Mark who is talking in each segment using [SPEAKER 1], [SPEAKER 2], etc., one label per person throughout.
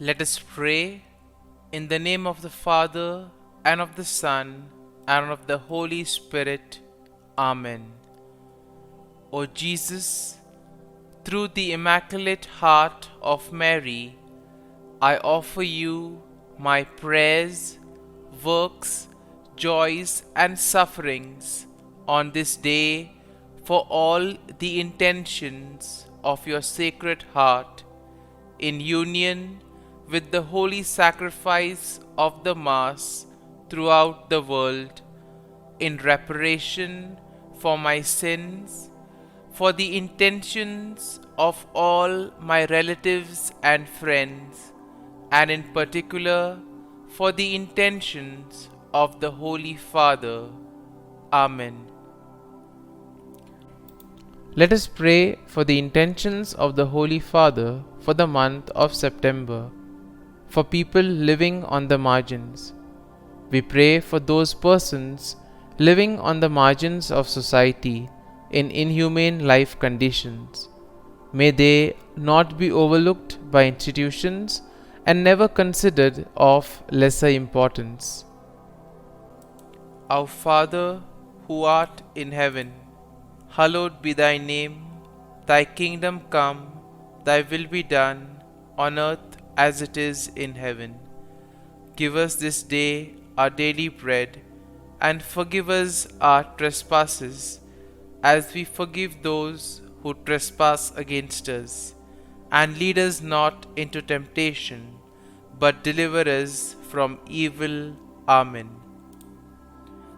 [SPEAKER 1] Let us pray in the name of the Father, and of the Son, and of the Holy Spirit. Amen. O Jesus, through the Immaculate Heart of Mary, I offer you my prayers, works, joys, and sufferings on this day for all the intentions of your Sacred Heart, in union with the holy sacrifice of the Mass throughout the world, in reparation for my sins, for the intentions of all my relatives and friends, and in particular for the intentions of the Holy Father. Amen. Let us pray for the intentions of the Holy Father for the month of September, for people living on the margins. We pray for those persons living on the margins of society in inhumane life conditions. May they not be overlooked by institutions and never considered of lesser importance. Our Father, who art in heaven, hallowed be thy name. Thy kingdom come, thy will be done, on earth as it is in heaven. Give us this day our daily bread, and forgive us our trespasses, as we forgive those who trespass against us. And lead us not into temptation, but deliver us from evil. Amen.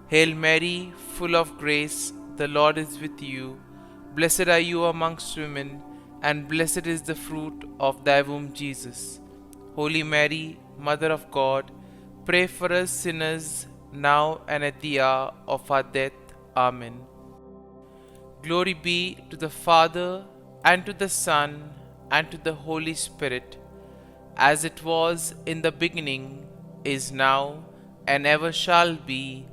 [SPEAKER 1] Hail Mary, full of grace, the Lord is with you. Blessed are you amongst women, and blessed is the fruit of thy womb, Jesus. Holy Mary, Mother of God, pray for us sinners, now and at the hour of our death. Amen. Glory be to the Father, and to the Son, and to the Holy Spirit, as it was in the beginning, is now, and ever shall be,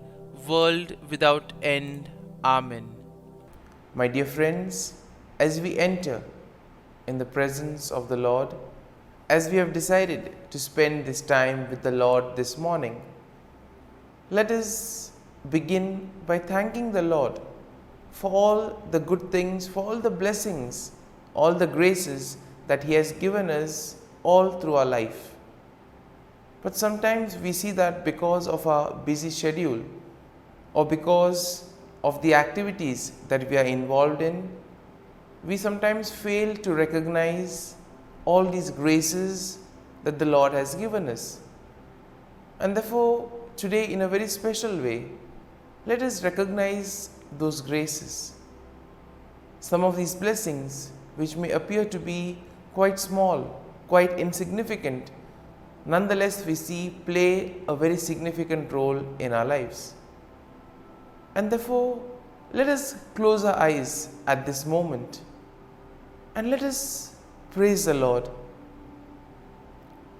[SPEAKER 1] world without end. Amen. My dear friends, as we enter in the presence of the Lord, as we have decided to spend this time with the Lord this morning, let us begin by thanking the Lord for all the good things, for all the blessings, all the graces that He has given us all through our life. But sometimes we see that because of our busy schedule, or because of the activities that we are involved in, we sometimes fail to recognize all these graces that the Lord has given us. And therefore, today, in a very special way, let us recognize those graces. Some of these blessings, which may appear to be quite small, quite insignificant, nonetheless we see play a very significant role in our lives. And therefore, let us close our eyes at this moment and let us praise the Lord.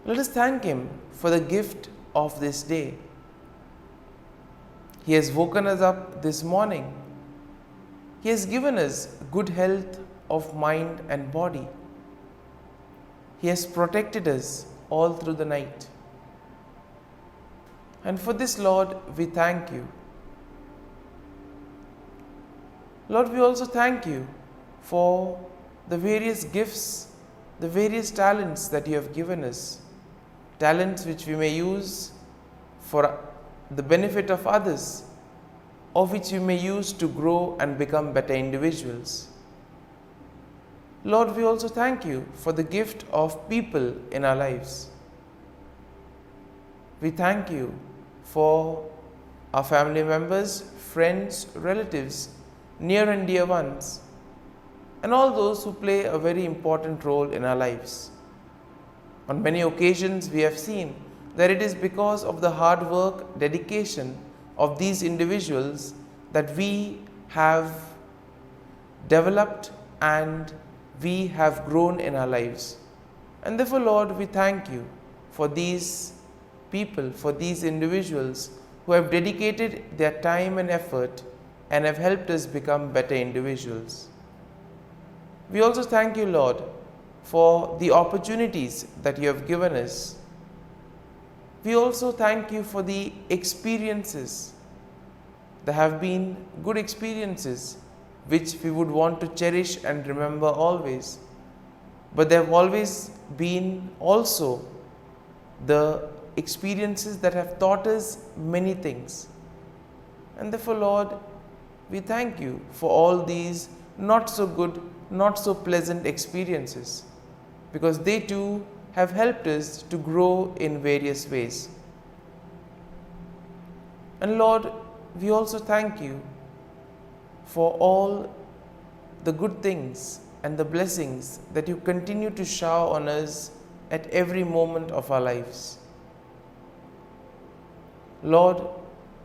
[SPEAKER 1] Let us thank Him for the gift of this day. He has woken us up this morning. He has given us good health of mind and body. He has protected us all through the night. And for this, Lord, we thank you. Lord, we also thank you for the various gifts, the various talents that you have given us. Talents which we may use for the benefit of others, or which we may use to grow and become better individuals. Lord, we also thank you for the gift of people in our lives. We thank you for our family members, friends, relatives, near and dear ones, and all those who play a very important role in our lives. On many occasions, we have seen that it is because of the hard work, dedication of these individuals that we have developed and we have grown in our lives. And therefore, Lord, we thank you for these people, for these individuals who have dedicated their time and effort and have helped us become better individuals. We also thank you, Lord, for the opportunities that you have given us. We also thank you for the experiences. There have been good experiences which we would want to cherish and remember always. But there have always been also the experiences that have taught us many things. And therefore, Lord, we thank you for all these not so good, not so pleasant experiences, because they too have helped us to grow in various ways. And Lord, we also thank you for all the good things and the blessings that you continue to shower on us at every moment of our lives. Lord,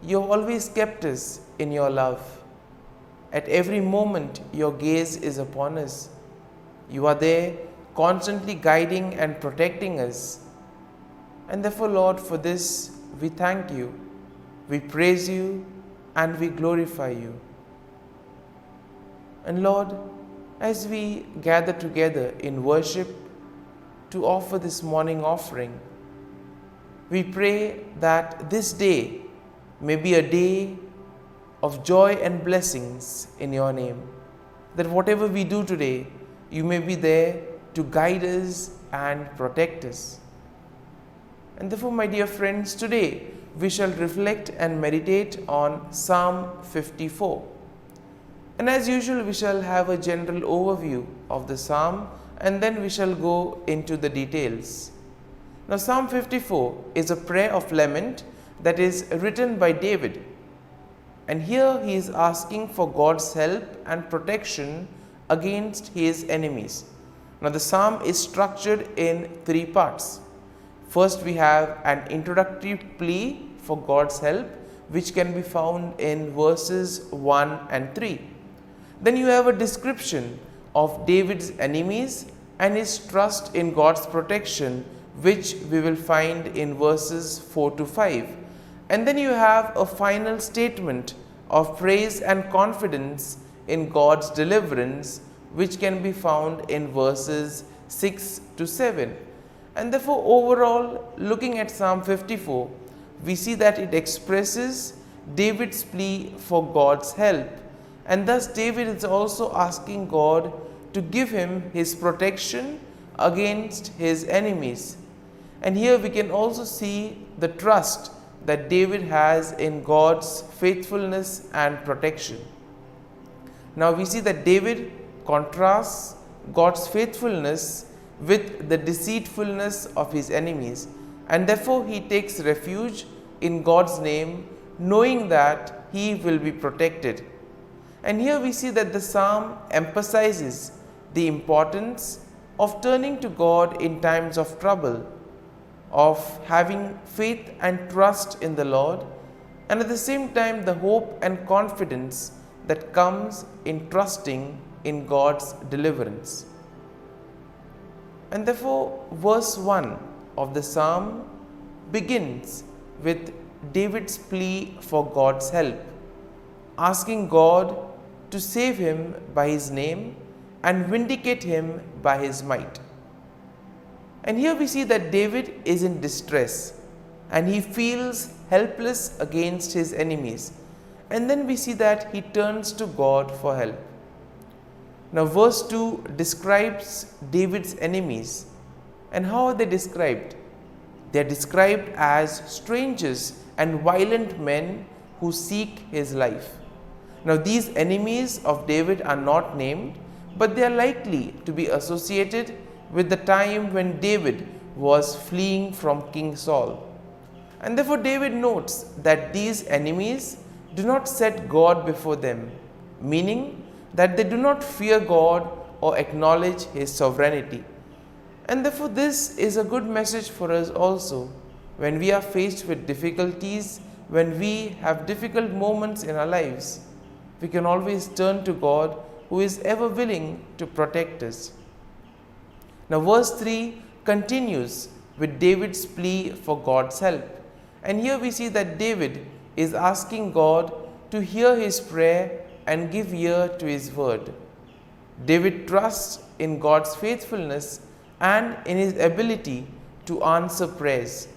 [SPEAKER 1] you have always kept us in your love. At every moment, your gaze is upon us. You are there, constantly guiding and protecting us. And therefore, Lord, for this, we thank you, we praise you, and we glorify you. And Lord, as we gather together in worship to offer this morning offering, we pray that this day may be a day of joy and blessings in your name. That whatever we do today, you may be there to guide us and protect us. And therefore, my dear friends, today we shall reflect and meditate on Psalm 54. And as usual, we shall have a general overview of the psalm, and then we shall go into the details. Now, Psalm 54 is a prayer of lament that is written by David. And here he is asking for God's help and protection against his enemies. Now, the psalm is structured in three parts. First, we have an introductory plea for God's help, which can be found in verses 1 and 3. Then you have a description of David's enemies and his trust in God's protection, which we will find in verses 4 to 5. And then you have a final statement of praise and confidence in God's deliverance, which can be found in verses 6 to 7. And therefore, overall, looking at Psalm 54, we see that it expresses David's plea for God's help. And thus, David is also asking God to give him his protection against his enemies. And here we can also see the trust that David has in God's faithfulness and protection. Now we see that David contrasts God's faithfulness with the deceitfulness of his enemies, and therefore he takes refuge in God's name, knowing that he will be protected. And here we see that the psalm emphasizes the importance of turning to God in times of trouble, of having faith and trust in the Lord, and at the same time the hope and confidence that comes in trusting in God's deliverance. And therefore, verse 1 of the psalm begins with David's plea for God's help, asking God to save him by his name and vindicate him by his might. And here we see that David is in distress and he feels helpless against his enemies. And then we see that he turns to God for help. Now, verse 2 describes David's enemies. And how are they described? They are described as strangers and violent men who seek his life. Now, these enemies of David are not named, but they are likely to be associated with the time when David was fleeing from King Saul. And therefore, David notes that these enemies do not set God before them, meaning that they do not fear God or acknowledge his sovereignty. And therefore, this is a good message for us also when we are faced with difficulties, when we have difficult moments in our lives. We can always turn to God, who is ever willing to protect us. Now, verse 3 continues with David's plea for God's help. And here we see that David is asking God to hear his prayer and give ear to his word. David trusts in God's faithfulness and in his ability to answer prayers.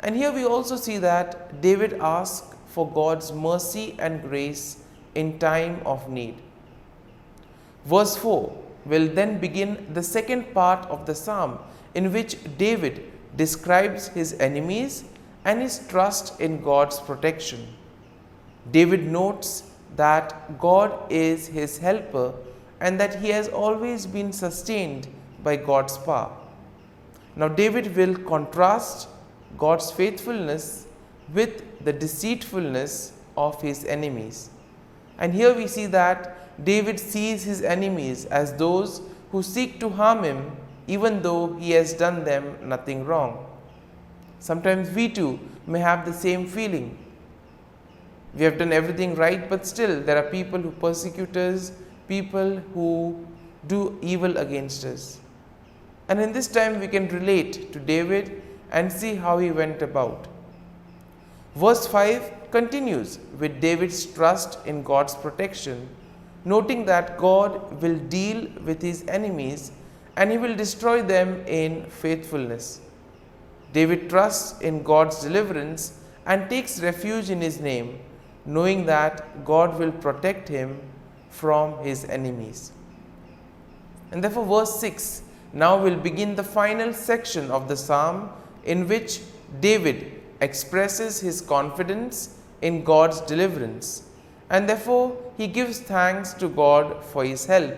[SPEAKER 1] And here we also see that David asked for God's mercy and grace in time of need. Verse 4 will then begin the second part of the psalm, in which David describes his enemies and his trust in God's protection. David notes that God is his helper and that he has always been sustained by God's power. Now David will contrast God's faithfulness with the deceitfulness of his enemies. And here we see that David sees his enemies as those who seek to harm him even though he has done them nothing wrong. Sometimes we too may have the same feeling. We have done everything right, but still there are people who persecute us, people who do evil against us. And in this time we can relate to David and see how he went about. Verse 5 continues with David's trust in God's protection, noting that God will deal with his enemies and he will destroy them in faithfulness. David trusts in God's deliverance and takes refuge in his name, knowing that God will protect him from his enemies. And therefore verse 6 now will begin the final section of the psalm, in which David expresses his confidence in God's deliverance, and therefore he gives thanks to God for his help.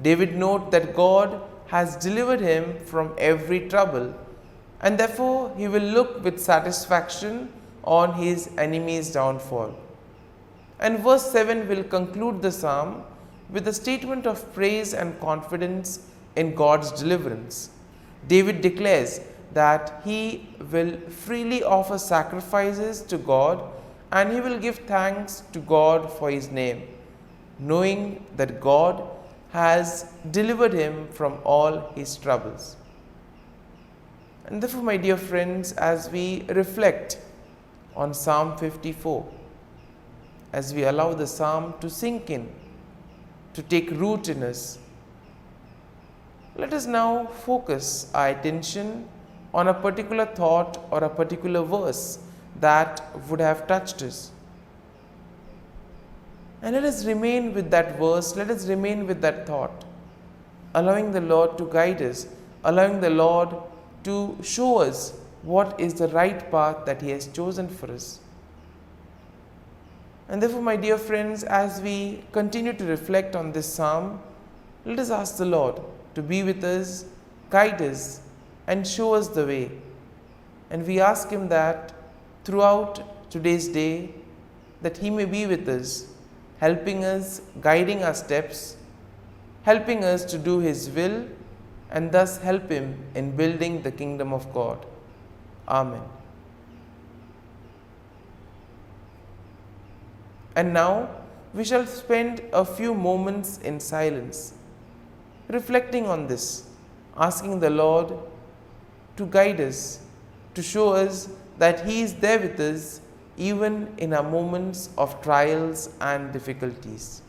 [SPEAKER 1] David notes that God has delivered him from every trouble, and therefore he will look with satisfaction on his enemy's downfall. And verse 7 will conclude the psalm with a statement of praise and confidence in God's deliverance. David declares that he will freely offer sacrifices to God and he will give thanks to God for his name, knowing that God has delivered him from all his troubles. And therefore, my dear friends, as we reflect on Psalm 54, as we allow the psalm to sink in, to take root in us, let us now focus our attention on a particular thought or a particular verse that would have touched us. And let us remain with that verse, let us remain with that thought, allowing the Lord to guide us, allowing the Lord to show us what is the right path that He has chosen for us. And therefore, my dear friends, as we continue to reflect on this psalm, let us ask the Lord to be with us, guide us, and show us the way. And we ask Him that throughout today's day, that He may be with us, helping us, guiding our steps, helping us to do His will, and thus help Him in building the kingdom of God. Amen. And now we shall spend a few moments in silence, reflecting on this, asking the Lord to guide us, to show us that He is there with us even in our moments of trials and difficulties.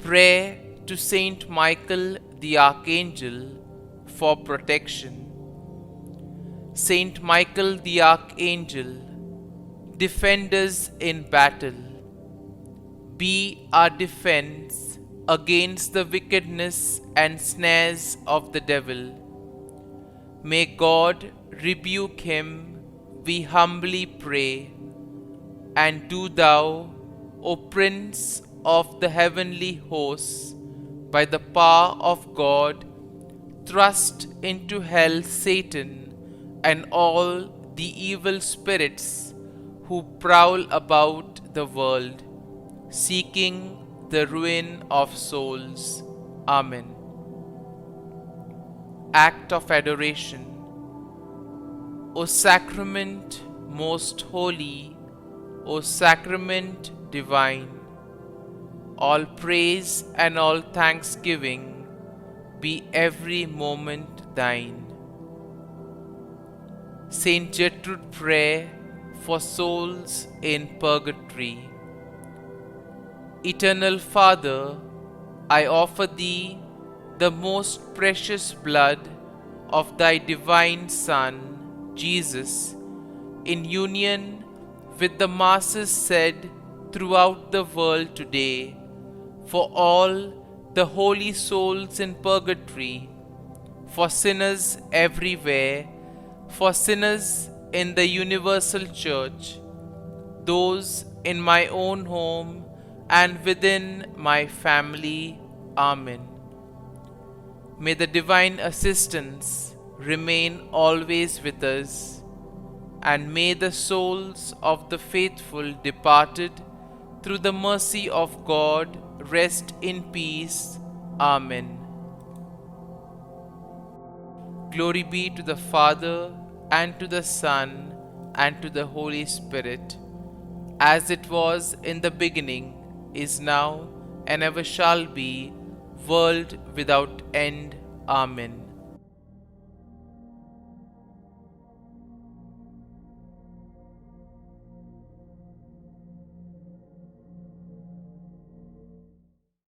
[SPEAKER 1] Prayer to Saint Michael the Archangel for protection. Saint Michael the Archangel, defend us in battle. Be our defense against the wickedness and snares of the devil. May God rebuke him, we humbly pray. And do thou, O Prince of the heavenly hosts, by the power of God, thrust into hell Satan and all the evil spirits who prowl about the world, seeking the ruin of souls. Amen. Act of Adoration. O Sacrament most holy, O Sacrament divine, all praise and all thanksgiving be every moment thine. Saint Gertrude Prayer for souls in purgatory. Eternal Father, I offer Thee the most precious blood of Thy divine Son, Jesus, in union with the masses said throughout the world today, for all the holy souls in purgatory, for sinners everywhere, for sinners in the universal church, those in my own home and within my family. Amen. May the divine assistance remain always with us, and may the souls of the faithful departed through the mercy of God rest in peace. Amen. Glory be to the Father, and to the Son, and to the Holy Spirit, as it was in the beginning, is now, and ever shall be, world without end. Amen.